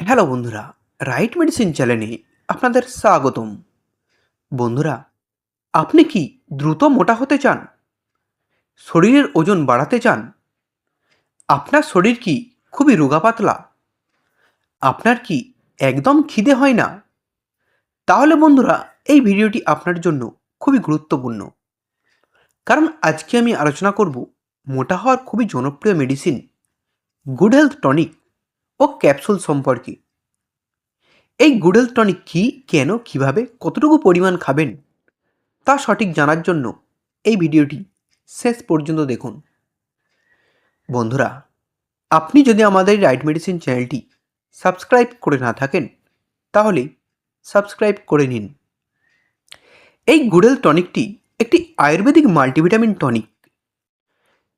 Hello বন্ধুরা, right medicine চ্যানেলে আপনাদের স্বাগতম। বন্ধুরা, আপনি কি দ্রুত মোটা হতে চান? শরীরের ওজন বাড়াতে চান? আপনার শরীর কি খুবই রোগা পাতলা? আপনার কি একদম খিদে হয় না? তাহলে বন্ধুরা, এই ভিডিওটি আপনার জন্য খুবই গুরুত্বপূর্ণ। কারণ আজকে আমি আলোচনা করব মোটা হওয়ার খুবই জনপ্রিয় মেডিসিন গুড হেলথ টনিক ও ক্যাপসুল সম্পর্কে। এই গুড হেলথ টনিক কী, কেন, কিভাবে, কতটুকু পরিমাণ খাবেন তা সঠিক জানার জন্য এই ভিডিওটি শেষ পর্যন্ত দেখুন। বন্ধুরা, আপনি যদি আমাদের রাইট মেডিসিন চ্যানেলটি সাবস্ক্রাইব করে না থাকেন তাহলে সাবস্ক্রাইব করে নিন। এই গুড হেলথ টনিকটি একটি আয়ুর্বেদিক মাল্টিভিটামিন টনিক।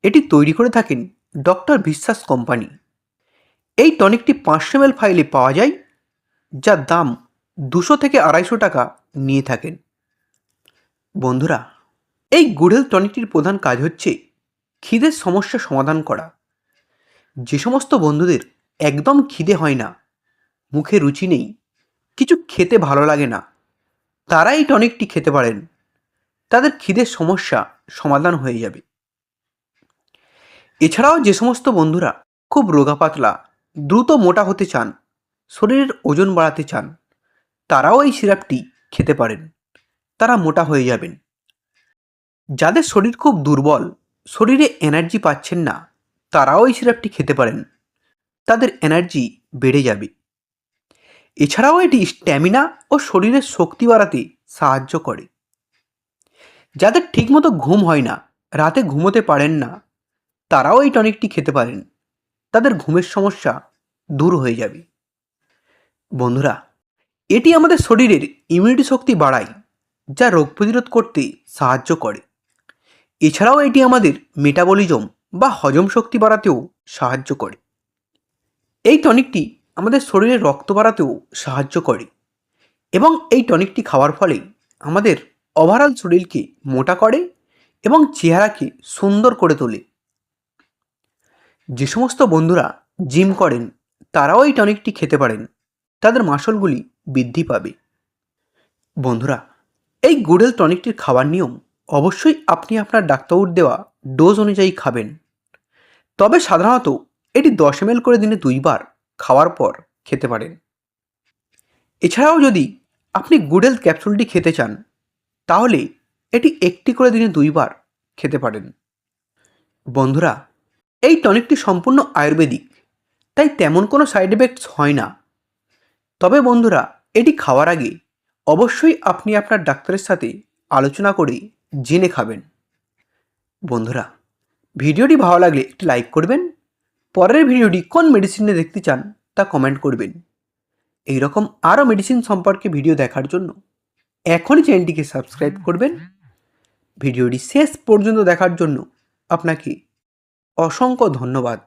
এটি তৈরি করে থাকেন ডক্টর বিশ্বাস কোম্পানি। এই টনিকটি 500 ml ফাইলে পাওয়া যায়, যার দাম 200 থেকে 250 টাকা নিয়ে থাকেন। বন্ধুরা, এই গুড হেলথ টনিকটির প্রধান কাজ হচ্ছে খিদের সমস্যা সমাধান করা। যে সমস্ত বন্ধুদের একদম খিদে হয় না, মুখে রুচি নেই, কিছু খেতে ভালো লাগে না, তারা এই টনিকটি খেতে পারেন। তাদের খিদের সমস্যা সমাধান হয়ে যাবে। এছাড়াও যে সমস্ত বন্ধুরা খুব রোগা পাতলা, দ্রুত মোটা হতে চান, শরীরের ওজন বাড়াতে চান, তারাও এই সিরাপটি খেতে পারেন। তারা মোটা হয়ে যাবেন। যাদের শরীর খুব দুর্বল, শরীরে এনার্জি পাচ্ছেন না, তারাও এই সিরাপটি খেতে পারেন। তাদের এনার্জি বেড়ে যাবে। এছাড়াও এটি স্ট্যামিনা ও শরীরের শক্তি বাড়াতে সাহায্য করে। যাদের ঠিকমতো ঘুম হয় না, রাতে ঘুমোতে পারেন না, তারাও এই টনিকটি খেতে পারেন। তাদের ঘুমের সমস্যা দূর হয়ে যাবে। বন্ধুরা, এটি আমাদের শরীরের ইমিউনিটি শক্তি বাড়ায়, যা রোগ প্রতিরোধ করতে সাহায্য করে। এছাড়াও এটি আমাদের মেটাবলিজম বা হজম শক্তি বাড়াতেও সাহায্য করে। এই টনিকটি আমাদের শরীরে রক্ত বাড়াতেও সাহায্য করে এবং এই টনিকটি খাওয়ার ফলে আমাদের ওভারঅল শরীরকে মোটা করে এবং চেহারাকে সুন্দর করে তোলে। যে সমস্ত বন্ধুরা জিম করেন, তারাও এই টনিকটি খেতে পারেন। তাদের মাসলগুলি বৃদ্ধি পাবে। বন্ধুরা, এই গুড হেলথ টনিকটির খাওয়ার নিয়ম অবশ্যই আপনি আপনার ডাক্তার দেওয়া ডোজ অনুযায়ী খাবেন। তবে সাধারণত এটি 10 ml করে দিনে 2 বার খাওয়ার পর খেতে পারেন। এছাড়াও যদি আপনি গুড হেলথ ক্যাপসুলটি খেতে চান, তাহলে এটি 1টি করে দিনে 2 বার খেতে পারেন। বন্ধুরা, এই টনিকটি সম্পূর্ণ আয়ুর্বেদিক, তাই তেমন কোনো সাইড এফেক্টস হয় না। তবে বন্ধুরা, এটি খাওয়ার আগে অবশ্যই আপনি আপনার ডাক্তারের সাথে আলোচনা করে জেনে খাবেন। বন্ধুরা, ভিডিওটি ভালো লাগলে একটি লাইক করবেন। পরের ভিডিওটি কোন মেডিসিনে দেখতে চান তা কমেন্ট করবেন। এইরকম আরও মেডিসিন সম্পর্কে ভিডিও দেখার জন্য এখনই চ্যানেলটিকে সাবস্ক্রাইব করবেন। ভিডিওটি শেষ পর্যন্ত দেখার জন্য আপনাকে অসংখ্য ধন্যবাদ।